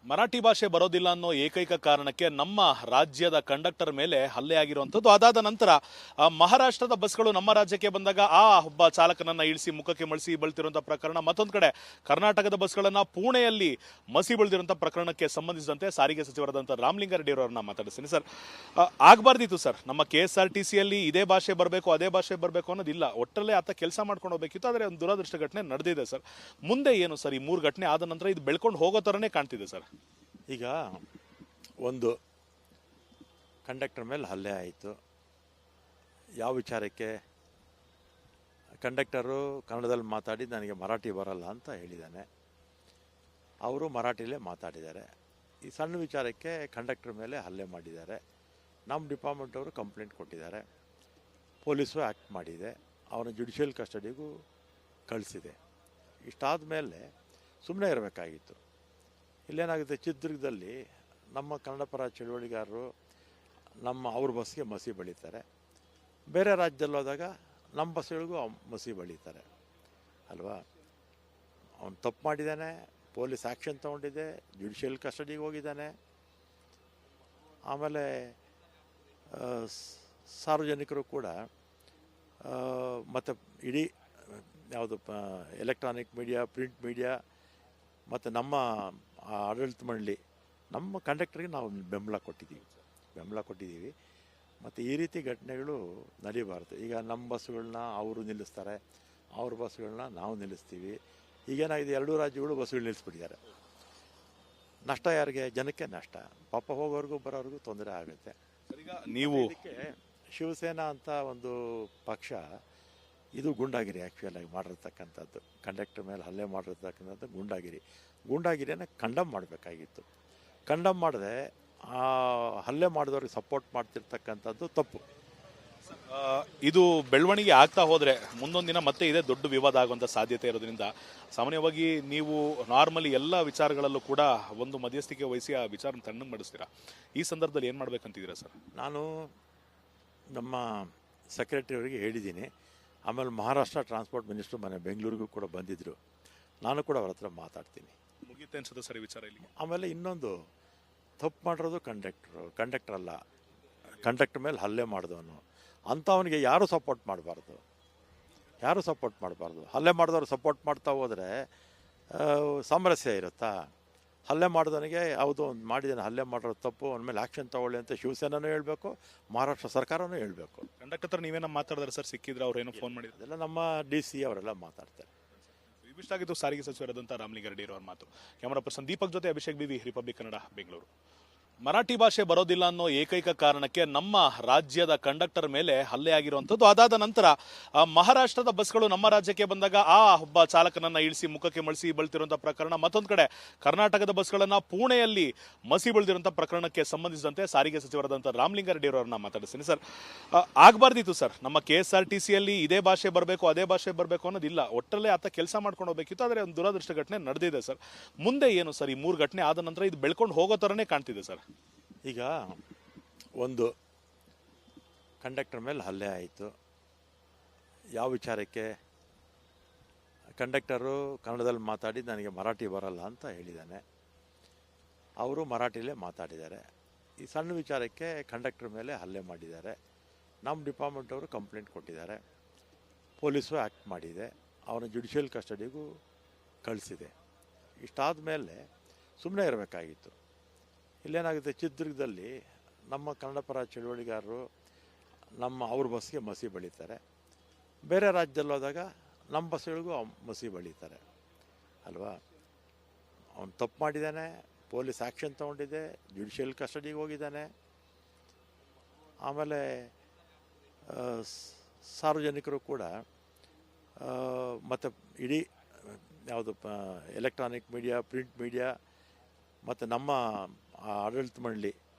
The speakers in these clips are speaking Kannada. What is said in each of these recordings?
ಮರಾಠಿ ಭಾಷೆ ಬರೋದಿಲ್ಲ ಅನ್ನೋ ಏಕೈಕ ಕಾರಣಕ್ಕೆ ನಮ್ಮ ರಾಜ್ಯದ ಕಂಡಕ್ಟರ್ ಮೇಲೆ ಹಲ್ಲೆ ಆಗಿರುವಂಥದ್ದು. ಅದಾದ ನಂತರ ಮಹಾರಾಷ್ಟ್ರದ ಬಸ್ಗಳು ನಮ್ಮ ರಾಜ್ಯಕ್ಕೆ ಬಂದಾಗ ಆ ಒಬ್ಬ ಚಾಲಕನನ್ನ ಇಳಿಸಿ ಮುಖಕ್ಕೆ ಮಳಿಸಿ ಬಳ್ತಿರುವಂತಹ ಪ್ರಕರಣ, ಮತ್ತೊಂದು ಕಡೆ ಕರ್ನಾಟಕದ ಬಸ್ಗಳನ್ನ ಪುಣೆಯಲ್ಲಿ ಮಸಿ ಬಳಿದಿರುವಂತಹ ಪ್ರಕರಣಕ್ಕೆ ಸಂಬಂಧಿಸಿದಂತೆ ಸಾರಿಗೆ ಸಚಿವರಾದಂತಹ ರಾಮಲಿಂಗಾರೆಡ್ಡಿ ಅವರನ್ನ ಮಾತಾಡಿಸ್ತೀನಿ. ಸರ್, ಆಗ್ಬಾರ್ದಿತ್ತು ಸರ್, ನಮ್ಮ KSRTCಯಲ್ಲಿ ಇದೇ ಭಾಷೆ ಬರಬೇಕು ಅದೇ ಭಾಷೆ ಬರಬೇಕು ಅನ್ನೋದಿಲ್ಲ, ಒಟ್ಟಲ್ಲೇ ಆತ ಕೆಲಸ ಮಾಡ್ಕೊಂಡು ಹೋಗ್ಬೇಕಿತ್ತು. ಆದರೆ ಒಂದು ದುರದೃಷ್ಟ ಘಟನೆ ನಡೆದಿದೆ ಸರ್. ಮುಂದೆ ಏನು ಸರ್, ಈ 3 ಘಟನೆ ಆದ ನಂತರ ಇದು ಬೆಳ್ಕೊಂಡು ಹೋಗೋ ಥರನೇ ಕಾಣ್ತಿದೆ ಸರ್. ಈಗ ಒಂದು ಕಂಡಕ್ಟರ್ ಮೇಲೆ ಹಲ್ಲೆ ಆಯಿತು. ಯಾವ ವಿಚಾರಕ್ಕೆ? ಕಂಡಕ್ಟರು ಕನ್ನಡದಲ್ಲಿ ಮಾತಾಡಿ ನನಗೆ ಮರಾಠಿ ಬರಲ್ಲ ಅಂತ ಹೇಳಿದ್ದಾನೆ. ಅವರು ಮರಾಠಿಲೇ ಮಾತಾಡಿದ್ದಾರೆ. ಈ ಸಣ್ಣ ವಿಚಾರಕ್ಕೆ ಕಂಡಕ್ಟರ್ ಮೇಲೆ ಹಲ್ಲೆ ಮಾಡಿದ್ದಾರೆ. ನಮ್ಮ ಡಿಪಾರ್ಟ್ಮೆಂಟ್ ಅವರು ಕಂಪ್ಲೇಂಟ್ ಕೊಟ್ಟಿದ್ದಾರೆ. ಪೊಲೀಸು ಆ್ಯಕ್ಟ್ ಮಾಡಿದೆ. ಅವನ ಜುಡಿಷಿಯಲ್ ಕಸ್ಟಡಿಗೂ ಕಳಿಸಿದೆ. ಇಷ್ಟಾದ ಮೇಲೆ ಸುಮ್ಮನೆ ಇರಬೇಕಾಗಿತ್ತು. ಇಲ್ಲೇನಾಗುತ್ತೆ, ಚಿತ್ರದುರ್ಗದಲ್ಲಿ ನಮ್ಮ ಕನ್ನಡ ಪರ ಚಳುವಳಿಗಾರರು ಅವ್ರ ಬಸ್ಗೆ ಮಸಿ ಬಳಿತಾರೆ. ಬೇರೆ ರಾಜ್ಯದಲ್ಲಿ ಹೋದಾಗ ನಮ್ಮ ಬಸ್ಗಳಿಗೂ ಮಸಿ ಬಳಿತಾರೆ ಅಲ್ವಾ? ಅವನು ತಪ್ಪು ಮಾಡಿದ್ದಾನೆ, ಪೊಲೀಸ್ ಆ್ಯಕ್ಷನ್ ತೊಗೊಂಡಿದೆ, ಜುಡಿಷಿಯಲ್ ಕಸ್ಟಡಿಗೆ ಹೋಗಿದ್ದಾನೆ. ಆಮೇಲೆ ಸಾರ್ವಜನಿಕರು ಕೂಡ ಮತ್ತು ಇಡೀ ಯಾವುದು ಎಲೆಕ್ಟ್ರಾನಿಕ್ ಮೀಡಿಯಾ, ಪ್ರಿಂಟ್ ಮೀಡಿಯಾ ಮತ್ತು ನಮ್ಮ ಆಡಳಿತ ಮಂಡಳಿ, ನಮ್ಮ ಕಂಡಕ್ಟರ್ಗೆ ನಾವು ಬೆಂಬಲ ಕೊಟ್ಟಿದ್ದೀವಿ. ಮತ್ತು ಈ ರೀತಿ ಘಟನೆಗಳು ನಡೀಬಾರ್ದು. ಈಗ ನಮ್ಮ ಬಸ್ಸುಗಳನ್ನ ಅವರು ನಿಲ್ಲಿಸ್ತಾರೆ, ಅವ್ರ ಬಸ್ಸುಗಳನ್ನ ನಾವು ನಿಲ್ಲಿಸ್ತೀವಿ. ಈಗೇನಾಗಿದೆ, 2 ರಾಜ್ಯಗಳು ಬಸ್ಸುಗಳು ನಿಲ್ಲಿಸ್ಬಿಟ್ಟಿದ್ದಾರೆ. ನಷ್ಟ ಯಾರಿಗೆ? ಜನಕ್ಕೆ ನಷ್ಟ. ಪಾಪ ಹೋಗೋರ್ಗೂ ಬರೋರ್ಗೂ ತೊಂದರೆ ಆಗುತ್ತೆ. ಈಗ ನೀವು ಶಿವಸೇನಾ ಅಂತ ಒಂದು ಪಕ್ಷ, ಇದು ಗುಂಡಾಗಿರಿ ಆ್ಯಕ್ಚುಲಾಗಿ ಮಾಡಿರ್ತಕ್ಕಂಥದ್ದು. ಕಂಡಕ್ಟರ್ ಮೇಲೆ ಹಲ್ಲೆ ಮಾಡಿರ್ತಕ್ಕಂಥದ್ದು ಗೂಂಡಾಗಿರಿಯನ್ನು ಕಂಡಮ್ ಮಾಡಬೇಕಾಗಿತ್ತು. ಕಂಡಮ್ ಮಾಡದೆ ಹಲ್ಲೆ ಮಾಡಿದವ್ರಿಗೆ ಸಪೋರ್ಟ್ ಮಾಡ್ತಿರ್ತಕ್ಕಂಥದ್ದು ತಪ್ಪು. ಇದು ಬೆಳವಣಿಗೆ ಆಗ್ತಾ ಹೋದರೆ ಮುಂದೊಂದು ದಿನ ಮತ್ತೆ ಇದೇ ದೊಡ್ಡ ವಿವಾದ ಆಗುವಂಥ ಸಾಧ್ಯತೆ ಇರೋದ್ರಿಂದ ಸಾಮಾನ್ಯವಾಗಿ ನೀವು ನಾರ್ಮಲಿ ಎಲ್ಲ ವಿಚಾರಗಳಲ್ಲೂ ಕೂಡ ಒಂದು ಮಧ್ಯಸ್ಥಿಕೆ ವಹಿಸಿ ಆ ವಿಚಾರ ತಣ್ಣಗೆ ಮಾಡಿಸ್ತೀರಾ. ಈ ಸಂದರ್ಭದಲ್ಲಿ ಏನು ಮಾಡ್ಬೇಕಂತಿದ್ದೀರಾ ಸರ್? ನಾನು ನಮ್ಮ ಸೆಕ್ರೆಟರಿ ಅವರಿಗೆ ಹೇಳಿದ್ದೀನಿ. ಆಮೇಲೆ ಮಹಾರಾಷ್ಟ್ರ ಟ್ರಾನ್ಸ್ಪೋರ್ಟ್ ಮಿನಿಸ್ಟ್ರು ಮನೆ ಬೆಂಗಳೂರಿಗೂ ಕೂಡ ಬಂದಿದ್ದರು. ನಾನು ಕೂಡ ಅವ್ರ ಹತ್ರ ಮಾತಾಡ್ತೀನಿ. ಮುಗಿಯುತ್ತೆ ಅನ್ಸುತ್ತೆ ಸರ್ ವಿಚಾರ ಇಲ್ಲಿ. ಆಮೇಲೆ ಇನ್ನೊಂದು, ತಪ್ಪು ಮಾಡಿರೋದು ಕಂಡಕ್ಟರ್ ಅಲ್ಲ, ಕಂಡಕ್ಟರ್ ಮೇಲೆ ಹಲ್ಲೆ ಮಾಡಿದವನು. ಅಂಥವನಿಗೆ ಯಾರೂ ಸಪೋರ್ಟ್ ಮಾಡಬಾರ್ದು. ಹಲ್ಲೆ ಮಾಡಿದವ್ರು ಸಪೋರ್ಟ್ ಮಾಡ್ತಾ ಹೋದರೆ ಸಾಮರಸ್ಯ ಇರುತ್ತಾ? ಹಲ್ಲೆ ಮಾಡಿದವನಿಗೆ ಯಾವುದೋ ಒಂದು ಮಾಡಿದ್ದಾನೆ, ಹಲ್ಲೆ ಮಾಡಿರೋದು ತಪ್ಪು, ಅವನ ಮೇಲೆ ಆ್ಯಕ್ಷನ್ ತಗೊಳ್ಳಿ ಅಂತ ಶಿವಸೇನೂ ಹೇಳಬೇಕು, ಮಹಾರಾಷ್ಟ್ರ ಸರ್ಕಾರನೂ ಹೇಳಬೇಕು. ಕಂಡಕ್ಟರ್ ಹತ್ರ ನೀವೇನೋ ಮಾತಾಡಿದ್ರೆ ಸರ್, ಸಿಕ್ಕಿದ್ರೆ ಅವ್ರೇನೋ ಫೋನ್ ಮಾಡಿದ್ರು? ಅದೆಲ್ಲ ನಮ್ಮ DC ಅವರೆಲ್ಲ ಮಾತಾಡ್ತಾರೆ. ಇಷ್ಟಾಗಿದ್ದು ಸಾರಿಗೆ ಸಚಿವರಾದಂಥ ರಾಮಲಿಂಗಾರೆಡ್ಡಿ ಅವರ ಮಾತು. ಕ್ಯಾಮರಾ ಪರ್ಸನ್ ದೀಪಕ್ ಜೊತೆ ಅಭಿಷೇಕ್ BV, ರಿಪಬ್ಲಿಕ್ ಕನ್ನಡ, ಬೆಂಗಳೂರು. ಮರಾಠಿ ಭಾಷೆ ಬರೋದಿಲ್ಲ ಅನ್ನೋ ಏಕೈಕ ಕಾರಣಕ್ಕೆ ನಮ್ಮ ರಾಜ್ಯದ ಕಂಡಕ್ಟರ್ ಮೇಲೆ ಹಲ್ಲೆ ಆಗಿರುವಂಥದ್ದು. ಅದಾದ ನಂತರ ಮಹಾರಾಷ್ಟ್ರದ ಬಸ್ಗಳು ನಮ್ಮ ರಾಜ್ಯಕ್ಕೆ ಬಂದಾಗ ಆ ಒಬ್ಬ ಚಾಲಕನನ್ನ ಇಳಿಸಿ ಮುಖಕ್ಕೆ ಮಳಿಸಿ ಬಳ್ತಿರುವಂತಹ ಪ್ರಕರಣ, ಮತ್ತೊಂದು ಕಡೆ ಕರ್ನಾಟಕದ ಬಸ್ಗಳನ್ನ ಪುಣೆಯಲ್ಲಿ ಮಸಿ ಬಳಿದಿರುವಂತಹ ಪ್ರಕರಣಕ್ಕೆ ಸಂಬಂಧಿಸಿದಂತೆ ಸಾರಿಗೆ ಸಚಿವರಾದಂತಹ ರಾಮಲಿಂಗಾರೆಡ್ಡಿ ಅವರನ್ನ ಮಾತಾಡಿಸ್ತೀನಿ. ಸರ್, ಆಗ್ಬಾರ್ದಿತ್ತು ಸರ್, ನಮ್ಮ KSRTCಯಲ್ಲಿ ಇದೇ ಭಾಷೆ ಬರಬೇಕು ಅದೇ ಭಾಷೆ ಬರಬೇಕು ಅನ್ನೋದಿಲ್ಲ, ಒಟ್ಟಲ್ಲೇ ಆತ ಕೆಲಸ ಮಾಡ್ಕೊಂಡು ಹೋಗ್ಬೇಕಿತ್ತು. ಆದರೆ ಒಂದು ದುರದೃಷ್ಟ ಘಟನೆ ನಡೆದಿದೆ ಸರ್. ಮುಂದೆ ಏನು ಸರ್, ಈ 3 ಘಟನೆ ಆದ ನಂತರ ಇದು ಬೆಳ್ಕೊಂಡು ಹೋಗೋ ಥರನೇ ಕಾಣ್ತಿದೆ ಸರ್. ಈಗ ಒಂದು ಕಂಡಕ್ಟರ್ ಮೇಲೆ ಹಲ್ಲೆ ಆಯಿತು. ಯಾವ ವಿಚಾರಕ್ಕೆ? ಕಂಡಕ್ಟರು ಕನ್ನಡದಲ್ಲಿ ಮಾತಾಡಿ ನನಗೆ ಮರಾಠಿ ಬರಲ್ಲ ಅಂತ ಹೇಳಿದ್ದಾನೆ. ಅವರು ಮರಾಠಿಲೇ ಮಾತಾಡಿದ್ದಾರೆ. ಈ ಸಣ್ಣ ವಿಚಾರಕ್ಕೆ ಕಂಡಕ್ಟರ್ ಮೇಲೆ ಹಲ್ಲೆ ಮಾಡಿದ್ದಾರೆ. ನಮ್ಮ ಡಿಪಾರ್ಟ್ಮೆಂಟ್ ಅವರು ಕಂಪ್ಲೇಂಟ್ ಕೊಟ್ಟಿದ್ದಾರೆ. ಪೊಲೀಸು ಆ್ಯಕ್ಟ್ ಮಾಡಿದೆ. ಅವನ ಜುಡಿಷಿಯಲ್ ಕಸ್ಟಡಿಗೂ ಕಳಿಸಿದೆ. ಇಷ್ಟಾದ ಮೇಲೆ ಸುಮ್ಮನೆ ಇರಬೇಕಾಗಿತ್ತು. ಇಲ್ಲೇನಾಗುತ್ತೆ, ಚಿತ್ರದುರ್ಗದಲ್ಲಿ ನಮ್ಮ ಕನ್ನಡ ಪರ ಚಳುವಳಿಗಾರರು ಅವ್ರ ಬಸ್ಗೆ ಮಸಿ ಬಳಿತಾರೆ. ಬೇರೆ ರಾಜ್ಯದಲ್ಲಿ ಹೋದಾಗ ನಮ್ಮ ಬಸ್ಗಳಿಗೂ ಮಸಿ ಬಳಿತಾರೆ ಅಲ್ವಾ? ಅವನು ತಪ್ಪು ಮಾಡಿದ್ದಾನೆ, ಪೊಲೀಸ್ ಆ್ಯಕ್ಷನ್ ತೊಗೊಂಡಿದೆ, ಜುಡಿಷಿಯಲ್ ಕಸ್ಟಡಿಗೆ ಹೋಗಿದ್ದಾನೆ. ಆಮೇಲೆ ಸಾರ್ವಜನಿಕರು ಕೂಡ ಮತ್ತು ಇಡೀ ಯಾವುದು ಎಲೆಕ್ಟ್ರಾನಿಕ್ ಮೀಡಿಯಾ, ಪ್ರಿಂಟ್ ಮೀಡಿಯಾ ಮತ್ತು ನಮ್ಮ ಆಡಳಿತ ಮಂಡಳಿ,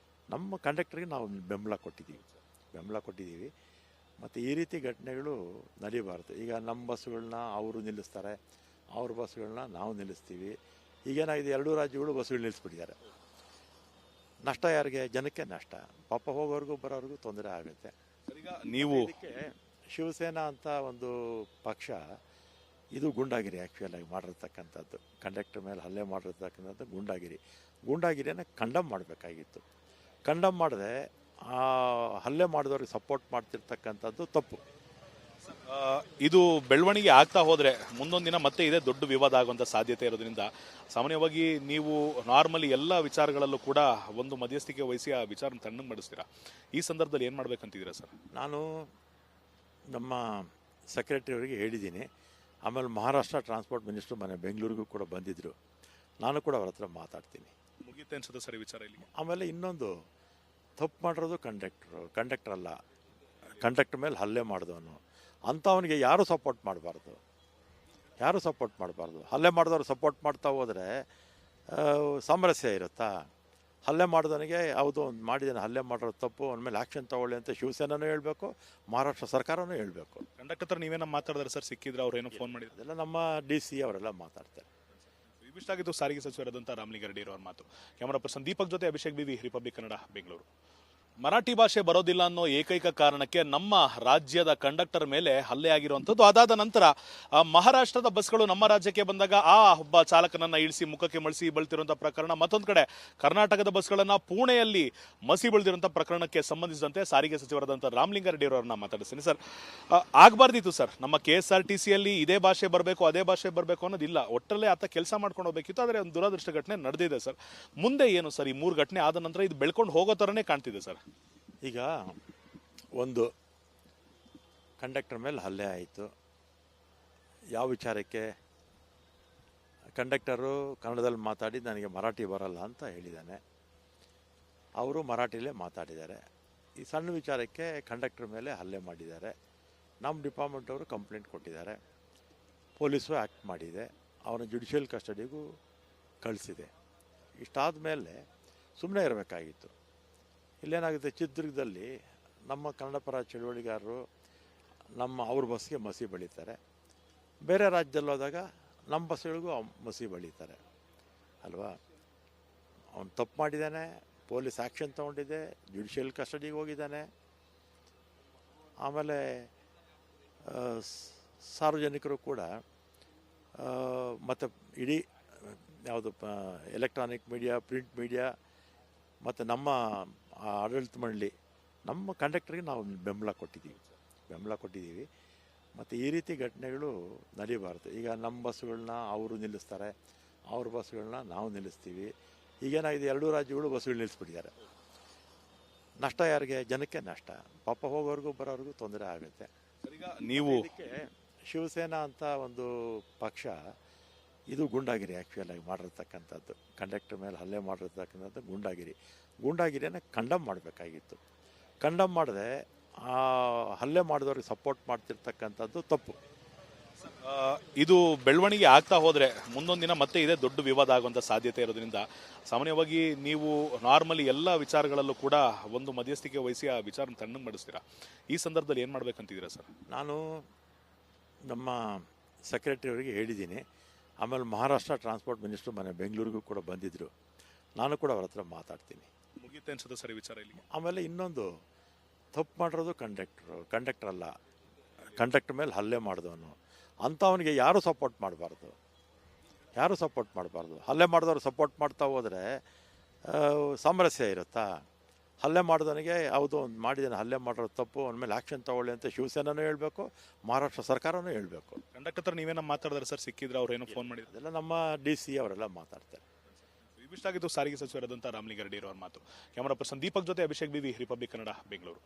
ನಮ್ಮ ಕಂಡಕ್ಟರ್ಗೆ ನಾವು ಬೆಂಬಲ ಕೊಟ್ಟಿದ್ದೀವಿ. ಮತ್ತು ಈ ರೀತಿ ಘಟನೆಗಳು ನಡೀಬಾರ್ದು. ಈಗ ನಮ್ಮ ಬಸ್ಸುಗಳನ್ನ ಅವರು ನಿಲ್ಲಿಸ್ತಾರೆ, ಅವ್ರ ಬಸ್ಸುಗಳನ್ನ ನಾವು ನಿಲ್ಲಿಸ್ತೀವಿ. ಈಗೇನಾಗಿದೆ, 2 ರಾಜ್ಯಗಳು ಬಸ್ಸುಗಳು ನಿಲ್ಲಿಸ್ಬಿಟ್ಟಿದ್ದಾರೆ. ನಷ್ಟ ಯಾರಿಗೆ? ಜನಕ್ಕೆ ನಷ್ಟ. ಪಾಪ ಹೋಗೋರ್ಗೂ ಬರೋರ್ಗೂ ತೊಂದರೆ ಆಗುತ್ತೆ. ಈಗ ನೀವು ಶಿವಸೇನಾ ಅಂತ ಒಂದು ಪಕ್ಷ, ಇದು ಗುಂಡಾಗಿರಿ ಆ್ಯಕ್ಚುಲಾಗಿ ಮಾಡಿರ್ತಕ್ಕಂಥದ್ದು. ಕಂಡಕ್ಟರ್ ಮೇಲೆ ಹಲ್ಲೆ ಮಾಡಿರ್ತಕ್ಕಂಥದ್ದು ಗೂಂಡಾಗಿರಿ. ಗೂಂಡಾಗಿರಿಯನ್ನು ಕಂಡಮ್ ಮಾಡಬೇಕಾಗಿತ್ತು. ಕಂಡಮ್ ಮಾಡದೆ ಹಲ್ಲೆ ಮಾಡಿದವ್ರಿಗೆ ಸಪೋರ್ಟ್ ಮಾಡ್ತಿರ್ತಕ್ಕಂಥದ್ದು ತಪ್ಪು. ಇದು ಬೆಳವಣಿಗೆ ಆಗ್ತಾ ಹೋದ್ರೆ ಮುಂದೊಂದು ದಿನ ಮತ್ತೆ ಇದೇ ದೊಡ್ಡ ವಿವಾದ ಆಗುವಂತ ಸಾಧ್ಯತೆ ಇರೋದ್ರಿಂದ ಸಾಮಾನ್ಯವಾಗಿ ನೀವು ನಾರ್ಮಲಿ ಎಲ್ಲ ವಿಚಾರಗಳಲ್ಲೂ ಕೂಡ ಒಂದು ಮಧ್ಯಸ್ಥಿಕೆ ವಹಿಸಿ ಆ ವಿಚಾರ ತಣ್ಣಗೆ ಮಾಡಿಸ್ತೀರಾ. ಈ ಸಂದರ್ಭದಲ್ಲಿ ಏನು ಮಾಡ್ಬೇಕಂತಿದ್ದೀರಾ ಸರ್? ನಾನು ನಮ್ಮ ಸೆಕ್ರೆಟರಿ ಅವರಿಗೆ ಹೇಳಿದ್ದೀನಿ. ಆಮೇಲೆ ಮಹಾರಾಷ್ಟ್ರ ಟ್ರಾನ್ಸ್ಪೋರ್ಟ್ ಮಿನಿಸ್ಟ್ರು ಮನೆ ಬೆಂಗಳೂರಿಗೂ ಕೂಡ ಬಂದಿದ್ದರು. ನಾನು ಕೂಡ ಅವ್ರ ಹತ್ರ ಮಾತಾಡ್ತೀನಿ. ಮುಗಿಯುತ್ತೆ ಅನ್ಸುತ್ತೆ ಸರ್ ಈ ವಿಚಾರ ಇಲ್ಲಿ. ಆಮೇಲೆ ಇನ್ನೊಂದು, ತಪ್ಪು ಮಾಡಿರೋದು ಕಂಡಕ್ಟರ್ ಅಲ್ಲ, ಕಂಡಕ್ಟರ್ ಮೇಲೆ ಹಲ್ಲೆ ಮಾಡಿದವನು. ಅಂಥವನಿಗೆ ಯಾರೂ ಸಪೋರ್ಟ್ ಮಾಡಬಾರ್ದು. ಹಲ್ಲೆ ಮಾಡಿದವ್ರು ಸಪೋರ್ಟ್ ಮಾಡ್ತಾ ಹೋದರೆ ಸಾಮರಸ್ಯ ಇರುತ್ತಾ? ಹಲ್ಲೆ ಮಾಡಿದವನಿಗೆ ಹೌದು ಒಂದು ಮಾಡಿದ್ದಾನೆ, ಹಲ್ಲೆ ಮಾಡಿರೋ ತಪ್ಪು, ಅವನ ಮೇಲೆ ಆ್ಯಕ್ಷನ್ ತಗೊಳ್ಳಿ ಅಂತ ಶಿವಸೇನೂ ಹೇಳಬೇಕು, ಮಹಾರಾಷ್ಟ್ರ ಸರ್ಕಾರನೂ ಹೇಳಬೇಕು. ಕಂಡಕ್ಟರ್ ಹತ್ರ ನೀವೇನೋ ಮಾತಾಡಿದ್ರೆ ಸರ್, ಸಿಕ್ಕಿದ್ರೆ ಅವ್ರು ಏನೋ ಫೋನ್ ಮಾಡಿದ್ರು? ಅದೆಲ್ಲ ನಮ್ಮ DC ಅವರೆಲ್ಲ ಮಾತಾಡ್ತಾರೆ. ಇವಿಷ್ಟಾಗಿತ್ತು ಸಾರಿಗೆ ಸಚಿವರಾದಂಥ ರಾಮಲಿಂಗಾರೆಡ್ಡಿ ಅವರ ಮಾತು. ಕ್ಯಾಮರಾ ಪರ್ಸನ್ ದೀಪಕ್ ಜೊತೆ ಅಭಿಷೇಕ್ ಬಿವಿ, ರಿಪಬ್ಲಿಕ್ ಕನ್ನಡ, ಬೆಂಗಳೂರು. ಮರಾಠಿ ಭಾಷೆ ಬರೋದಿಲ್ಲ ಅನ್ನೋ ಏಕೈಕ ಕಾರಣಕ್ಕೆ ನಮ್ಮ ರಾಜ್ಯದ ಕಂಡಕ್ಟರ್ ಮೇಲೆ ಹಲ್ಲೆ ಆಗಿರುವಂಥದ್ದು. ಅದಾದ ನಂತರ ಮಹಾರಾಷ್ಟ್ರದ ಬಸ್ಗಳು ನಮ್ಮ ರಾಜ್ಯಕ್ಕೆ ಬಂದಾಗ ಆ ಒಬ್ಬ ಚಾಲಕನನ್ನ ಇಳಿಸಿ ಮುಖಕ್ಕೆ ಮಳಿಸಿ ಬಳ್ತಿರುವಂಥ ಪ್ರಕರಣ. ಮತ್ತೊಂದು ಕಡೆ ಕರ್ನಾಟಕದ ಬಸ್ಗಳನ್ನ ಪುಣೆಯಲ್ಲಿ ಮಸಿ ಬಳಿದಿರುವಂಥ ಪ್ರಕರಣಕ್ಕೆ ಸಂಬಂಧಿಸಿದಂತೆ ಸಾರಿಗೆ ಸಚಿವರಾದಂಥ ರಾಮಲಿಂಗಾರೆಡ್ಡಿ ಅವರನ್ನ ಮಾತಾಡಿಸ್ತೀನಿ. ಸರ್, ಆಗಬಾರ್ದಿತ್ತು ಸರ್, ನಮ್ಮ KSRTCಯಲ್ಲಿ ಇದೇ ಭಾಷೆ ಬರಬೇಕು ಅದೇ ಭಾಷೆ ಬರಬೇಕು ಅನ್ನೋದಿಲ್ಲ. ಒಟ್ಟಲ್ಲೇ ಆತ ಕೆಲಸ ಮಾಡ್ಕೊಂಡು ಹೋಗ್ಬೇಕಿತ್ತು. ಆದರೆ ಒಂದು ದುರದೃಷ್ಟ ಘಟನೆ ನಡೆದಿದೆ ಸರ್. ಮುಂದೆ ಏನು ಸರ್? ಈ 3 ಘಟನೆ ಆದ ನಂತರ ಇದು ಬೆಳ್ಕೊಂಡು ಹೋಗೋ ಥರನೇ ಕಾಣ್ತಿದೆ ಸರ್. ಈಗ ಒಂದು ಕಂಡಕ್ಟರ್ ಮೇಲೆ ಹಲ್ಲೆ ಆಯಿತು. ಯಾವ ವಿಚಾರಕ್ಕೆ? ಕಂಡಕ್ಟರು ಕನ್ನಡದಲ್ಲಿ ಮಾತಾಡಿ ನನಗೆ ಮರಾಠಿ ಬರಲ್ಲ ಅಂತ ಹೇಳಿದ್ದಾನೆ. ಅವರು ಮರಾಠಿಲೇ ಮಾತಾಡಿದ್ದಾರೆ. ಈ ಸಣ್ಣ ವಿಚಾರಕ್ಕೆ ಕಂಡಕ್ಟರ್ ಮೇಲೆ ಹಲ್ಲೆ ಮಾಡಿದ್ದಾರೆ. ನಮ್ಮ ಡಿಪಾರ್ಟ್ಮೆಂಟ್ ಅವರು ಕಂಪ್ಲೇಂಟ್ ಕೊಟ್ಟಿದ್ದಾರೆ. ಪೊಲೀಸು ಆ್ಯಕ್ಟ್ ಮಾಡಿದೆ. ಅವನ ಜುಡಿಷಿಯಲ್ ಕಸ್ಟಡಿಗೂ ಕಳಿಸಿದೆ. ಇಷ್ಟಾದ ಮೇಲೆ ಸುಮ್ಮನೆ ಇರಬೇಕಾಗಿತ್ತು. ಇಲ್ಲೇನಾಗುತ್ತೆ, ಚಿತ್ರದುರ್ಗದಲ್ಲಿ ನಮ್ಮ ಕನ್ನಡ ಪರ ಚಳುವಳಿಗಾರರು ಅವ್ರ ಬಸ್ಗೆ ಮಸಿ ಬಳಿತಾರೆ. ಬೇರೆ ರಾಜ್ಯದಲ್ಲಿ ಹೋದಾಗ ನಮ್ಮ ಬಸ್ಗಳಿಗೂ ಮಸಿ ಬಳಿತಾರೆ ಅಲ್ವಾ? ಅವನು ತಪ್ಪು ಮಾಡಿದ್ದಾನೆ, ಪೊಲೀಸ್ ಆ್ಯಕ್ಷನ್ ತೊಗೊಂಡಿದೆ, ಜುಡಿಷಿಯಲ್ ಕಸ್ಟಡಿಗೆ ಹೋಗಿದ್ದಾನೆ. ಆಮೇಲೆ ಸಾರ್ವಜನಿಕರು ಕೂಡ ಮತ್ತು ಇಡೀ ಯಾವುದು ಎಲೆಕ್ಟ್ರಾನಿಕ್ ಮೀಡಿಯಾ, ಪ್ರಿಂಟ್ ಮೀಡಿಯಾ ಮತ್ತು ನಮ್ಮ ಆಡಳಿತ ಮಂಡಳಿ, ನಮ್ಮ ಕಂಡಕ್ಟರ್ಗೆ ನಾವು ಬೆಂಬಲ ಕೊಟ್ಟಿದ್ದೀವಿ. ಮತ್ತು ಈ ರೀತಿ ಘಟನೆಗಳು ನಡೀಬಾರ್ದು. ಈಗ ನಮ್ಮ ಬಸ್ಸುಗಳನ್ನ ಅವರು ನಿಲ್ಲಿಸ್ತಾರೆ, ಅವ್ರ ಬಸ್ಸುಗಳನ್ನ ನಾವು ನಿಲ್ಲಿಸ್ತೀವಿ. ಈಗೇನಾಗಿದೆ, 2 ರಾಜ್ಯಗಳು ಬಸ್ಸುಗಳು ನಿಲ್ಲಿಸ್ಬಿಟ್ಟಿದ್ದಾರೆ. ನಷ್ಟ ಯಾರಿಗೆ? ಜನಕ್ಕೆ ನಷ್ಟ. ಪಾಪ ಹೋಗೋರಿಗೂ ಬರೋರಿಗೂ ತೊಂದರೆ ಆಗುತ್ತೆ. ಈಗ ನೀವು ಶಿವಸೇನಾ ಅಂತ ಒಂದು ಪಕ್ಷ, ಇದು ಗುಂಡಾಗಿರಿ ಆ್ಯಕ್ಚುಯಲಾಗಿ ಮಾಡಿರ್ತಕ್ಕಂಥದ್ದು. ಕಂಡಕ್ಟರ್ ಮೇಲೆ ಹಲ್ಲೆ ಮಾಡಿರ್ತಕ್ಕಂಥದ್ದು ಗೂಂಡಾಗಿರಿಯನ್ನು ಕಂಡಮ್ ಮಾಡಬೇಕಾಗಿತ್ತು. ಕಂಡಮ್ ಮಾಡದೆ ಹಲ್ಲೆ ಮಾಡಿದವ್ರಿಗೆ ಸಪೋರ್ಟ್ ಮಾಡ್ತಿರ್ತಕ್ಕಂಥದ್ದು ತಪ್ಪು. ಇದು ಬೆಳವಣಿಗೆ ಆಗ್ತಾ ಹೋದ್ರೆ ಮುಂದೊಂದು ದಿನ ಮತ್ತೆ ಇದೇ ದೊಡ್ಡ ವಿವಾದ ಆಗುವಂಥ ಸಾಧ್ಯತೆ ಇರೋದ್ರಿಂದ ಸಾಮಾನ್ಯವಾಗಿ ನೀವು ನಾರ್ಮಲಿ ಎಲ್ಲ ವಿಚಾರಗಳಲ್ಲೂ ಕೂಡ ಒಂದು ಮಧ್ಯಸ್ಥಿಕೆ ವಹಿಸಿ ಆ ವಿಚಾರ ತಣ್ಣಗೆ ಮಾಡಿಸ್ತೀರಾ. ಈ ಸಂದರ್ಭದಲ್ಲಿ ಏನು ಮಾಡ್ಬೇಕಂತಿದ್ದೀರಾ ಸರ್? ನಾನು ನಮ್ಮ ಸೆಕ್ರೆಟರಿ ಅವರಿಗೆ ಹೇಳಿದ್ದೀನಿ. ಆಮೇಲೆ ಮಹಾರಾಷ್ಟ್ರ ಟ್ರಾನ್ಸ್ಪೋರ್ಟ್ ಮಿನಿಸ್ಟ್ರು ಮನೆ ಬೆಂಗಳೂರಿಗೂ ಕೂಡ ಬಂದಿದ್ದರು. ನಾನು ಕೂಡ ಅವ್ರ ಹತ್ರ ಮಾತಾಡ್ತೀನಿ. ಮುಗಿಯುತ್ತೆ ಅನ್ಸುತ್ತೆ ಸರ್ ಈ ವಿಚಾರ ಇಲ್ಲಿ. ಆಮೇಲೆ ಇನ್ನೊಂದು, ತಪ್ಪು ಮಾಡಿರೋದು ಕಂಡಕ್ಟರ್ ಅಲ್ಲ, ಕಂಡಕ್ಟರ್ ಮೇಲೆ ಹಲ್ಲೆ ಮಾಡಿದವನು. ಅಂಥವನಿಗೆ ಯಾರೂ ಸಪೋರ್ಟ್ ಮಾಡಬಾರ್ದು. ಹಲ್ಲೆ ಮಾಡಿದವ್ರು ಸಪೋರ್ಟ್ ಮಾಡ್ತಾ ಹೋದರೆ ಸಾಮರಸ್ಯ ಇರುತ್ತಾ? ಹಲ್ಲೆ ಮಾಡಿದವನಿಗೆ ಹೌದು ಒಂದು ಮಾಡಿದ್ದಾನೆ, ಹಲ್ಲೆ ಮಾಡಿರೋ ತಪ್ಪು, ಅವನ ಮೇಲೆ ಆ್ಯಕ್ಷನ್ ತಗೊಳ್ಳಿ ಅಂತ ಶಿವಸೇನೂ ಹೇಳಬೇಕು, ಮಹಾರಾಷ್ಟ್ರ ಸರ್ಕಾರನೂ ಹೇಳಬೇಕು. ಕಂಡಕ್ಟರ್ ಹತ್ರ ನೀವೇನೋ ಮಾತಾಡಿದ್ರೆ ಸರ್, ಸಿಕ್ಕಿದ್ರೆ ಅವ್ರು ಏನೋ ಫೋನ್ ಮಾಡಿದ್ರು? ಅದೆಲ್ಲ ನಮ್ಮ DC ಅವರೆಲ್ಲ ಮಾತಾಡ್ತಾರೆ. ಇವಿಷ್ಟಾಗಿತ್ತು ಸಾರಿಗೆ ಸಚಿವರಾದಂಥ ರಾಮಲಿಂಗಾರೆಡ್ಡಿ ಅವರ ಮಾತು. ಕ್ಯಾಮರಾ ಪರ್ಸನ್ ದೀಪಕ್ ಜೊತೆ ಅಭಿಷೇಕ್ ಬಿವಿ, ರಿಪಬ್ಲಿಕ್ ಕನ್ನಡ, ಬೆಂಗಳೂರು.